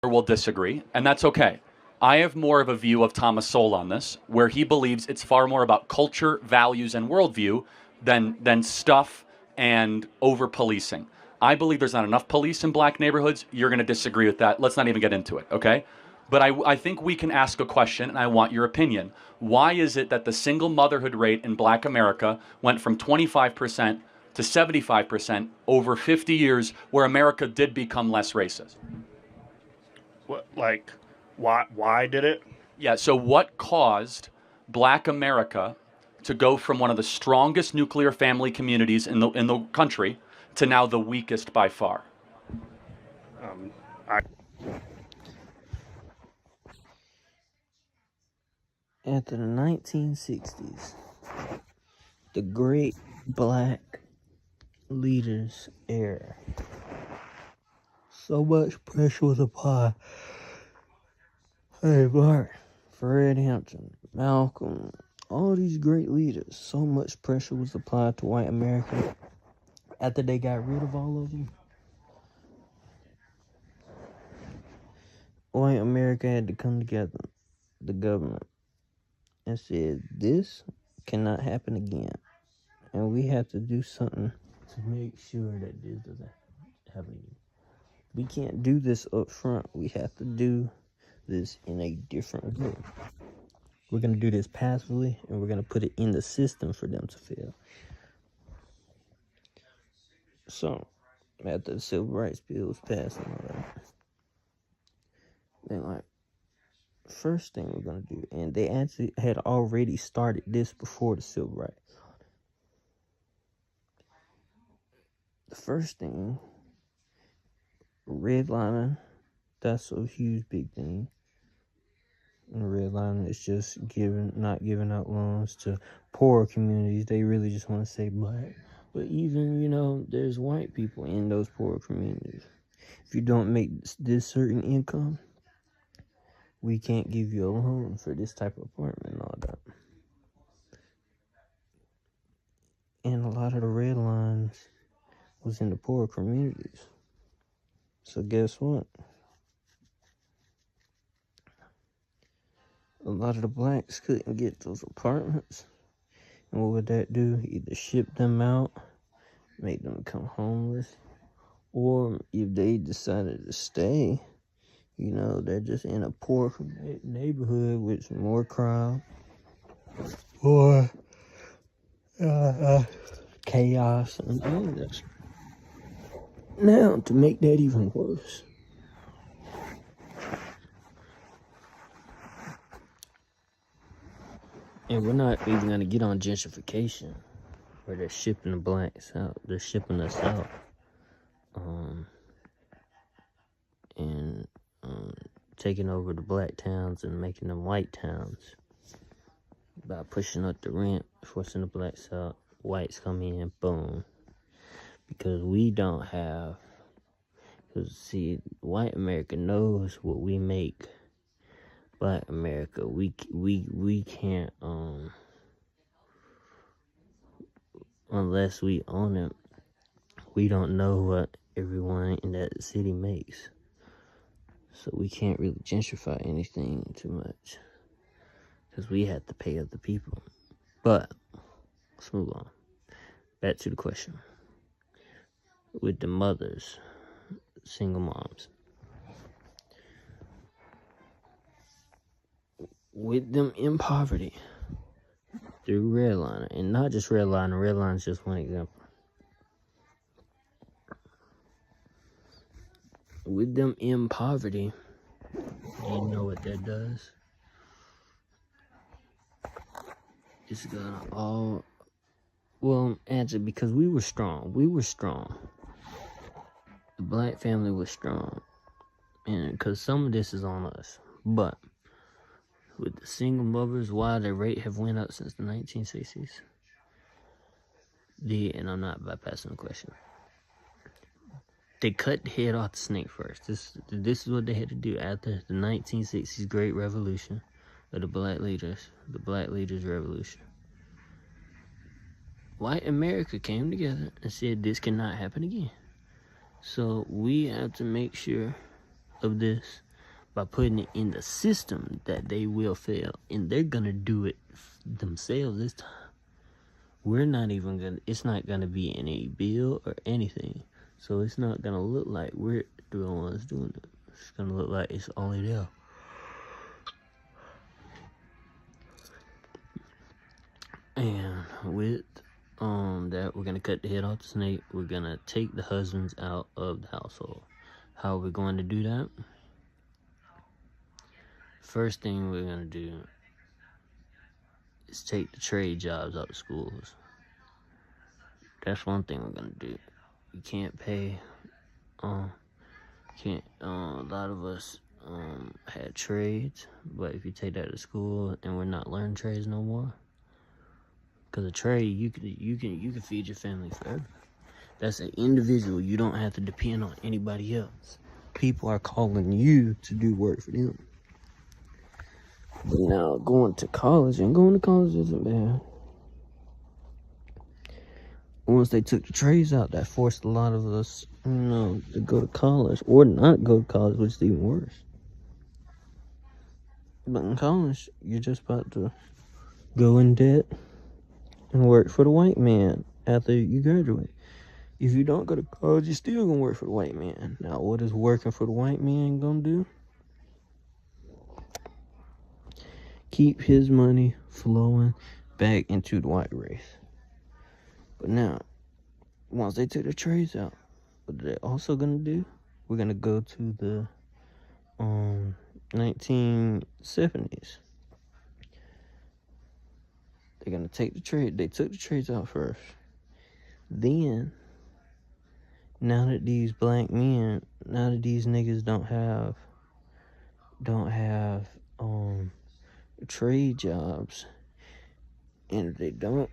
will disagree, and that's okay. I have more of a view of Thomas Sowell on this, where he believes it's far more about culture, values, and worldview than stuff and over policing. I believe there's not enough police in black neighborhoods. You're going to disagree with that. Let's not even get into it, okay? But I think we can ask a question, and I want your opinion. Why is it that the single motherhood rate in black America went from 25% to 75% over 50 years, where America did become less racist? What, like, why did it? Yeah, so what caused black America to go from one of the strongest nuclear family communities in the country to now the weakest by far? I After the 1960s, the great black leaders era, so much pressure was applied. Hey, Mark, Fred Hampton, Malcolm, all these great leaders, so much pressure was applied to white America. After they got rid of all of them, white America had to come together, the government, and said, this cannot happen again. And we have to do something to make sure that this doesn't happen again. We can't do this up front. We have to do this in a different way. We're going to do this passively, and we're going to put it in the system for them to fail. So, after the Civil Rights Bill was passed and all that, they're like, first thing we're going to do, and they actually had already started this before the Civil Rights. The first thing, redlining, that's a huge big thing. And redlining is just not giving out loans to poor communities. They really just want to say black. But even, there's white people in those poor communities. If you don't make this certain income, we can't give you a loan for this type of apartment and all that. And a lot of the red lines was in the poor communities. So guess what? A lot of the blacks couldn't get those apartments. And what would that do? Either ship them out, make them become homeless, or if they decided to stay, they're just in a poor neighborhood with more crime or chaos and all of that. Now, to make that even worse, and we're not even going to get on gentrification, where they're shipping the blacks out. They're shipping us out. And taking over the black towns and making them white towns. By pushing up the rent, forcing the blacks out. Whites come in, boom. Because we don't have... Because, see, white America knows what we make. Black America, we can't, unless we own it, we don't know what everyone in that city makes. So we can't really gentrify anything too much, because we have to pay other people. But, let's move on. Back to the question. With the mothers, single moms. With them in poverty, through redlining, and not just redlining is just one example. With them in poverty, you know what that does? It's gonna all, answer, because we were strong. The black family was strong, and because some of this is on us, but with the single mothers, why the rate have went up since the 1960s? And I'm not bypassing the question. They cut the head off the snake first. This is what they had to do after the 1960s Great Revolution of the Black Leaders Revolution. White America came together and said this cannot happen again. So we have to make sure of this by putting it in the system that they will fail, and they're gonna do it themselves this time. We're not even gonna, it's not gonna be in a bill or anything, so it's not gonna look like we're the ones doing it. It's gonna look like it's only there. And with that, we're gonna cut the head off the snake. We're gonna take the husbands out of the household. How are we going to do that? First thing we're gonna do is take the trade jobs out of schools. That's one thing we're gonna do. You can't pay. A lot of us had trades, but if you take that to school and we're not learning trades no more, because a trade you can feed your family forever. That's an individual. You don't have to depend on anybody else. People are calling you to do work for them. But now going to college isn't bad. Once they took the trades out, that forced a lot of us, to go to college or not go to college, which is even worse. But in college, you're just about to go in debt and work for the white man after you graduate. If you don't go to college, you're still gonna work for the white man. Now, what is working for the white man gonna do? Keep his money flowing back into the white race. But now, once they took the trades out, what are they also gonna do? We're gonna go to the 1970s. They're gonna take the trade. They took the trades out first. Then, now that these black men, now that these niggas don't have trade jobs, and if they don't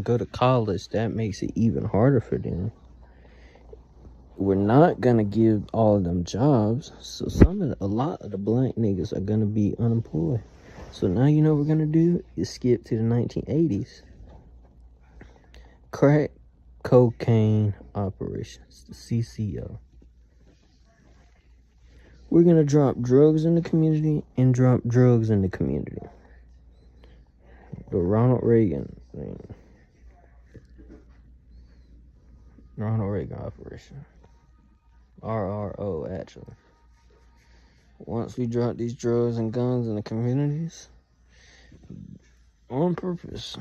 go to college, that makes it even harder for them. We're not gonna give all of them jobs, so a lot of the black niggas are gonna be unemployed. So now you know what we're gonna do is skip to the 1980s. Crack cocaine operations, the CCO. We're gonna drop drugs in the community and drop drugs in the community. The Ronald Reagan thing. Ronald Reagan operation. RRO, actually. Once we drop these drugs and guns in the communities, on purpose,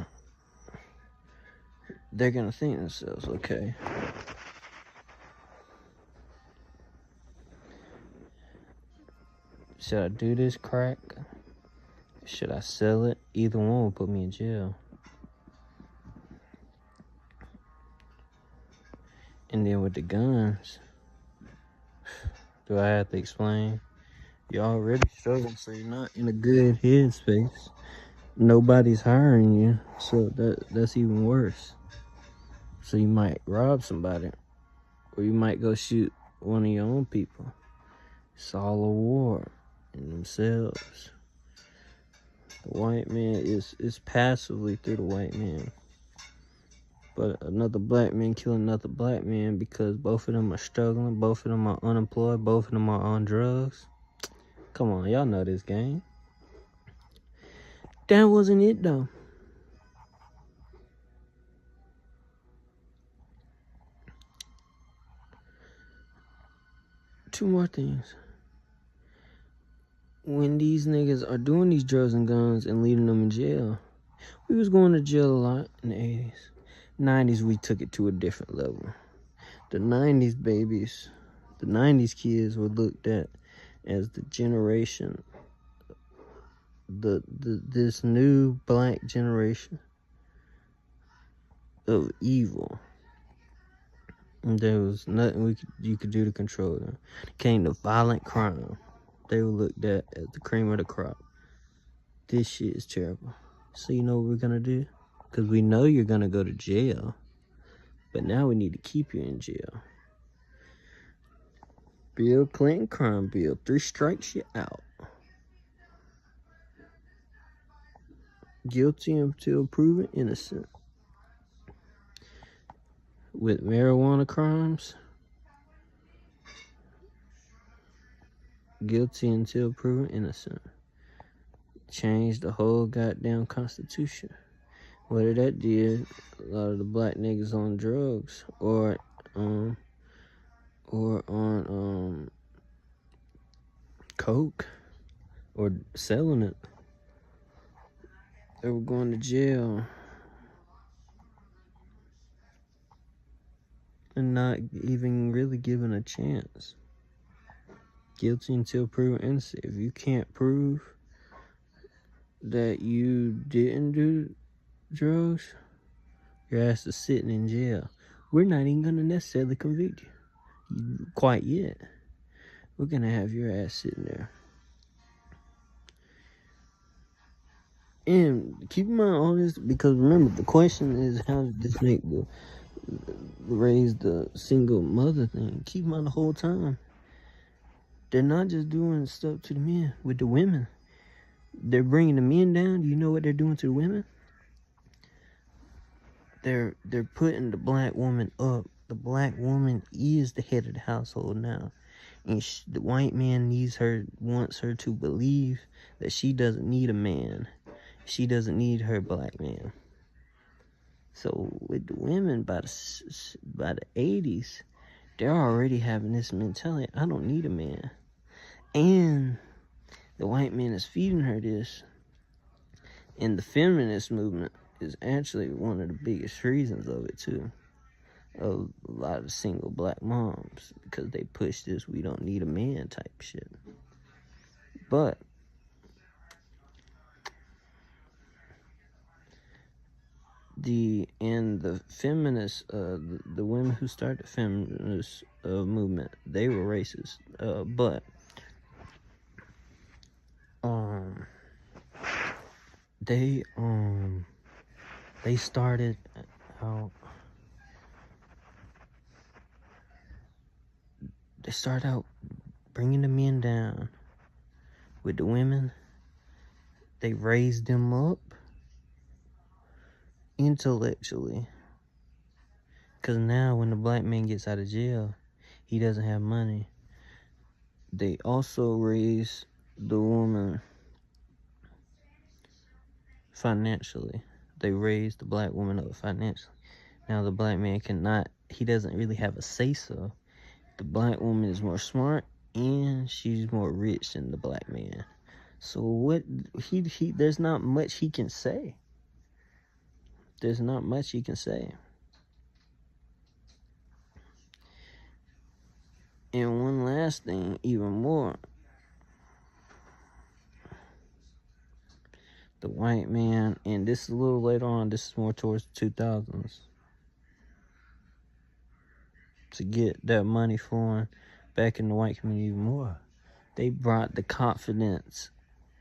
they're gonna think to themselves, okay, should I do this crack? Should I sell it? Either one will put me in jail. And then with the guns, do I have to explain? You're already struggling, so you're not in a good headspace. Nobody's hiring you, so that's even worse. So you might rob somebody, or you might go shoot one of your own people. It's all a war in themselves. The white man is passively through the white man. But another black man killing another black man because both of them are struggling, both of them are unemployed, both of them are on drugs. Come on, y'all know this game. That wasn't it though. Two more things. When these niggas are doing these drugs and guns and leaving them in jail, we was going to jail a lot in the 80s. 90s, we took it to a different level. The 90s babies, the 90s kids were looked at as the generation, this new black generation of evil. And there was nothing you could do to control them. Came to violent crime. They were looked at as the cream of the crop. This shit is terrible. So you know what we're gonna do? Because we know you're gonna go to jail. But now we need to keep you in jail. Bill Clinton crime bill. 3 strikes you out. Guilty until proven innocent. with marijuana crimes, guilty until proven innocent. Changed the whole goddamn Constitution. Whether that did, a lot of the black niggas on drugs or on coke or selling it, they were going to jail and not even really given a chance. Guilty until proven innocent. If you can't prove that you didn't do drugs, your ass is sitting in jail. We're not even gonna necessarily convict you quite yet. We're gonna have your ass sitting there. And keep in mind all this, because remember, the question is, how did this make raise the single mother thing? Keep in mind the whole time, they're not just doing stuff to the men with the women. They're bringing the men down. Do you know what they're doing to the women? They're putting the black woman up. The black woman is the head of the household now, and the white man wants her to believe that she doesn't need a man. She doesn't need her black man. So with the women, by the 80s, they're already having this mentality: I don't need a man. And the white man is feeding her this. And the feminist movement is actually one of the biggest reasons of it too. Of a lot of single black moms, because they push this "we don't need a man" type shit. But the feminists, the women who started the feminist movement, they were racist. But they started out. They start out bringing the men down. With the women, they raised them up intellectually. Because now when the black man gets out of jail, he doesn't have money. They also raise the woman financially. They raise the black woman up financially. Now the black man he doesn't really have a say-so. The black woman is more smart, and she's more rich than the black man. So what there's not much he can say. There's not much he can say. And one last thing, even more. The white man, and this is a little later on, this is more towards the 2000s. To get that money flowing back in the white community even more, they brought the confidence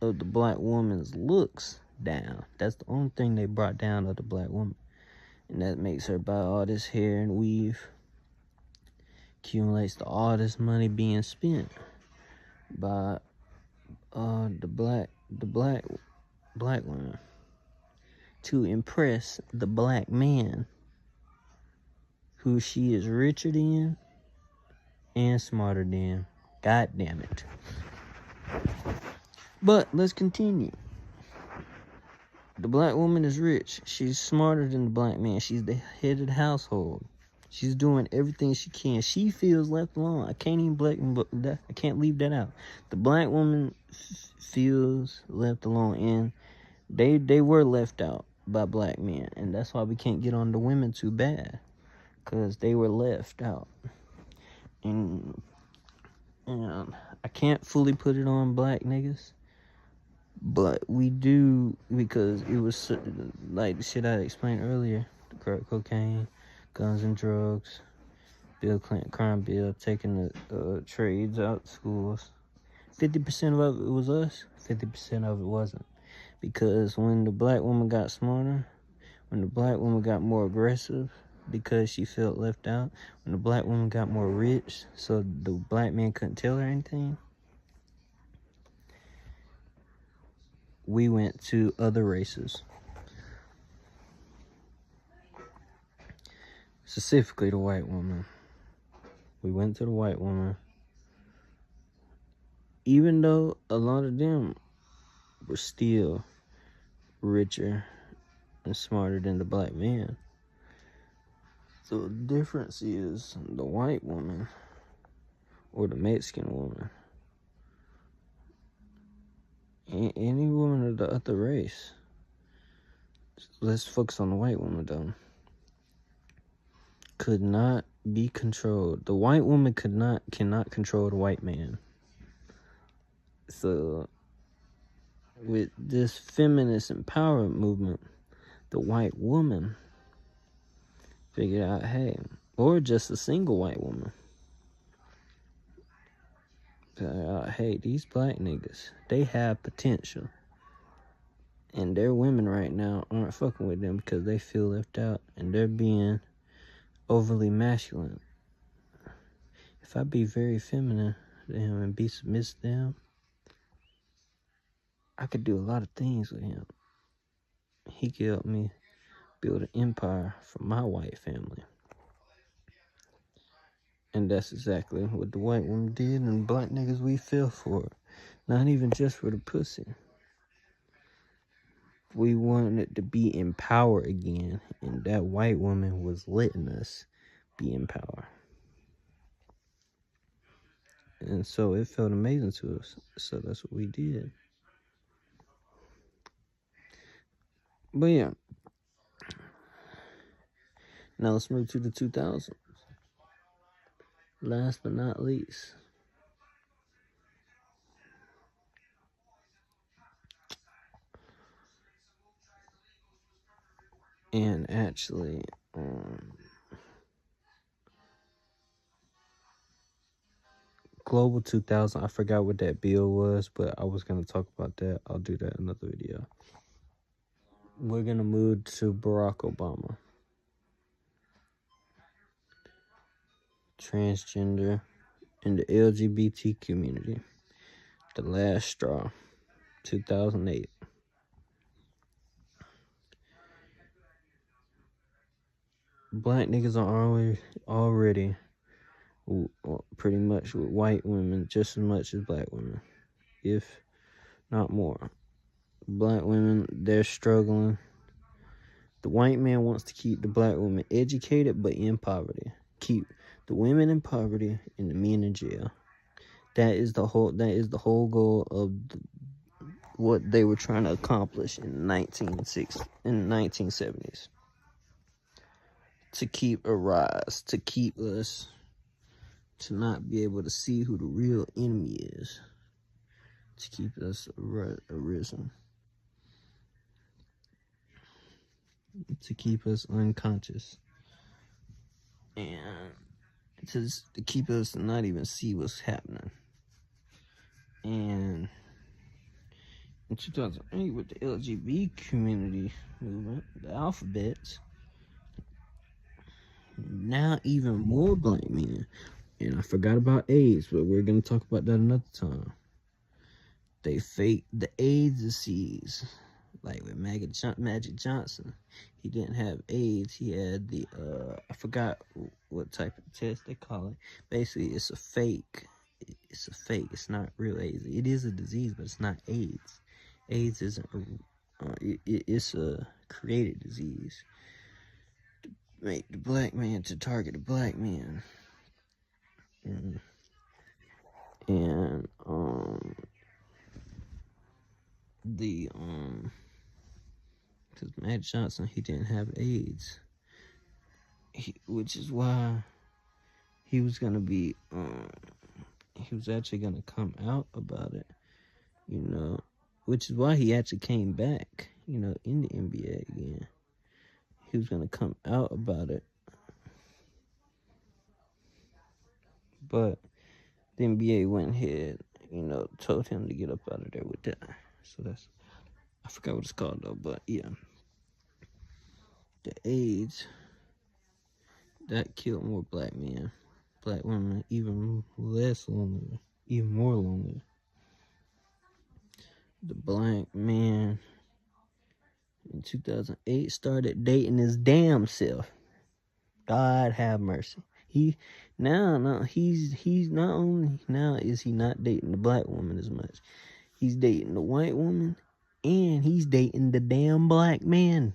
of the black woman's looks down. That's the only thing they brought down of the black woman. And that makes her buy all this hair and weave. Accumulates to all this money being spent by the black woman to impress the black man, who she is richer than and smarter than. God damn it. But let's continue. The black woman is rich. She's smarter than the black man. She's the head of the household. She's doing everything she can. She feels left alone. I can't leave that out. The black woman feels left alone, and they were left out by black men, and that's why we can't get on the women too bad, because they were left out. And I can't fully put it on black niggas, but we do, because it was like the shit I explained earlier: the crack cocaine, guns and drugs, Bill Clinton crime bill, taking the trades out of schools. 50% of it was us, 50% of it wasn't. Because when the black woman got smarter, when the black woman got more aggressive because she felt left out, when the black woman got more rich so the black man couldn't tell her anything, we went to other races. specifically the white woman. We went to the white woman. Even though a lot of them were still richer and smarter than the black man. The difference is the white woman or the Mexican woman, any woman of the other race. Let's focus on the white woman though. Could not be controlled. The white woman cannot control the white man. So with this feminist empowerment movement, the white woman figured out, hey, or just a single white woman, hey, these black niggas, they have potential. And their women right now aren't fucking with them because they feel left out and they're being overly masculine. If I be very feminine to him and be submissive to him, I could do a lot of things with him. He could help me build an empire for my white family. And that's exactly what the white woman did, and black niggas, we fell for it. Not even just for the pussy. We wanted to be in power again, and that white woman was letting us be in power. And so it felt amazing to us. So that's what we did. But yeah. Now let's move to the 2000s. Last but not least. And actually, Global 2000, I forgot what that bill was, but I was going to talk about that. I'll do that in another video. We're going to move to Barack Obama. Transgender and the LGBT community. The last straw. 2008. Black niggas are already pretty much with white women just as much as black women, if not more. Black women, they're struggling. The white man wants to keep the black woman educated but in poverty. Keep the women in poverty and the men in jail. That is the whole goal of what they were trying to accomplish in the 1970s. To keep a rise, to keep us to not be able to see who the real enemy is, to keep us arisen, to keep us unconscious, and to keep us to not even see what's happening. And in 2008, with the LGBT community movement, the alphabets, now even more black men. And I forgot about AIDS, but we're going to talk about that another time. They faked the AIDS disease. Like with Magic Johnson. He didn't have AIDS. He had the, I forgot what type of test they call it. Basically, it's a fake. It's a fake. It's not real AIDS. It is a disease, but it's not AIDS. AIDS isn't it's a created disease. To make the black man, to target the black man. And because Matt Johnson, he didn't have AIDS, which is why he was gonna be he was actually gonna come out about it, which is why he actually came back, in the NBA again. He was gonna come out about it, but the NBA went ahead, told him to get up out of there with that. So I forgot what it's called though, but yeah. The AIDS, that killed more black men. Black women, even less lonely, even more lonely. The black man in 2008 started dating his damn self. God have mercy. He's not only now is he not dating the black woman as much. He's dating the white woman, and he's dating the damn black man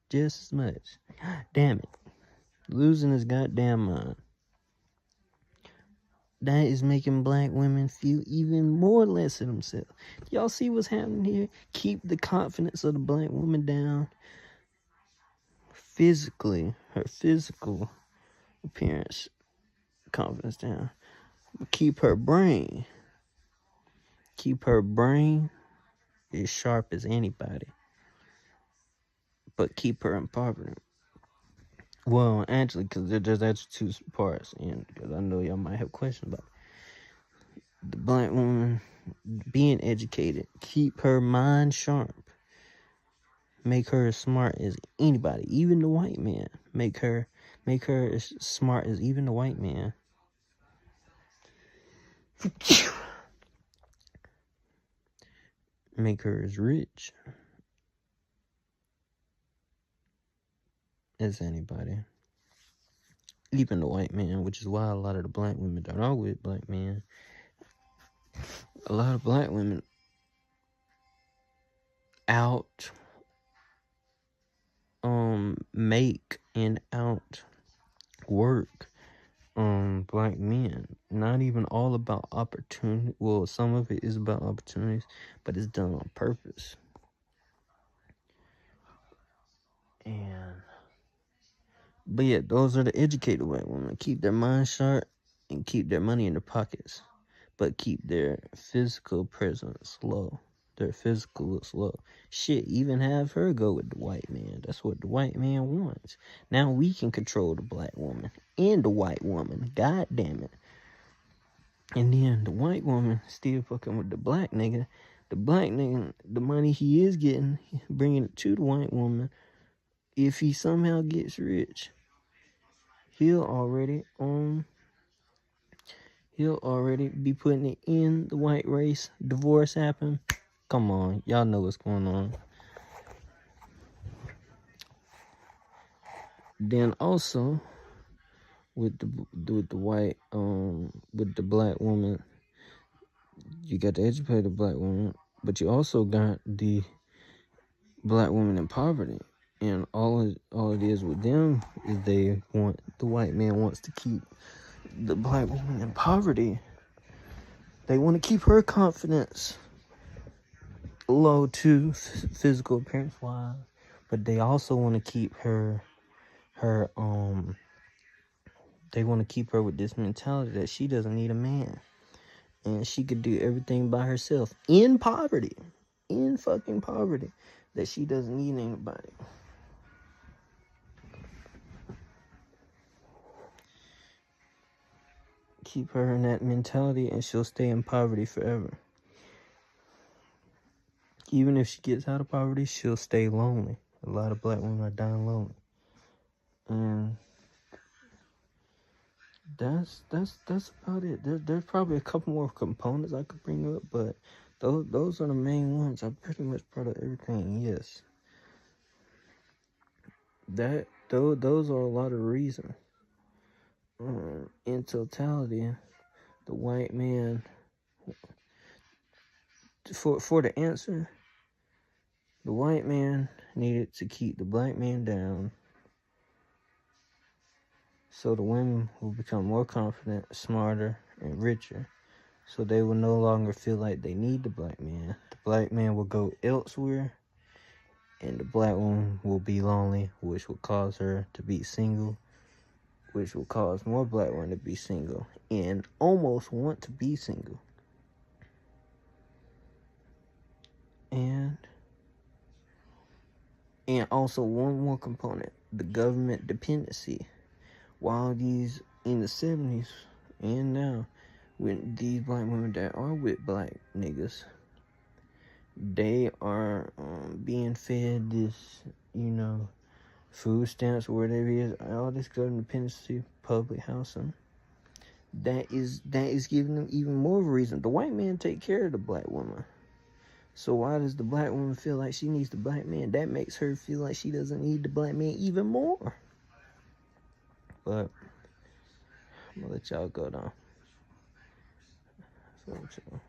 just as much. God damn it. Losing his goddamn mind. That is making black women feel even more less of themselves. Y'all see what's happening here? Keep the confidence of the black woman down. Physically, her physical appearance, confidence down. Keep her brain as sharp as anybody. But keep her in poverty. Well, actually, because there's actually two parts, and because I know y'all might have questions about it. The black woman being educated, keep her mind sharp. Make her as smart as anybody, even the white man. Make her as smart as even the white man. Make her as rich as anybody. Even the white man, which is why a lot of the black women that are with black men, a lot of black women make and outwork black men. Not even all about opportunity. Well, some of it is about opportunities, but it's done on purpose. But yeah, those are the educated white women. Keep their mind sharp and keep their money in their pockets, but keep their physical presence low. Their physical looks low. Shit, even have her go with the white man. That's what the white man wants. Now we can control the black woman and the white woman. God damn it. And then the white woman still fucking with the black nigga. The black nigga, the money he is getting, bringing it to the white woman. If he somehow gets rich, he'll already be putting it in the white race. Divorce happen. Come on, y'all know what's going on. Then also with the white with the black woman, you got the educated black woman, but you also got the black woman in poverty. And all it is with them is the white man wants to keep the black woman in poverty. They want to keep her confidence low too, physical appearance wise, but they also want to keep her they want to keep her with this mentality that she doesn't need a man and she could do everything by herself in fucking poverty, that she doesn't need anybody. Keep her in that mentality and she'll stay in poverty forever. Even if she gets out of poverty, she'll stay lonely. A lot of black women are dying lonely. And that's about it. There's probably a couple more components I could bring up, but those are the main ones. I pretty much brought up everything. Yes. Those are a lot of reasons. In totality, the white man, for the answer, the white man needed to keep the black man down so the women will become more confident, smarter, and richer, so they will no longer feel like they need the black man. The black man will go elsewhere, and the black woman will be lonely, which will cause her to be single, which will cause more black women to be single and almost want to be single. And also one more component, the government dependency. While these in the 70s and now, when these black women that are with black niggas, they are being fed this, food stamps, or whatever it is, all this government dependency, public housing. That is giving them even more of a reason. The white man take care of the black woman. So why does the black woman feel like she needs the black man? That makes her feel like she doesn't need the black man even more. But I'm gonna let y'all go now. So,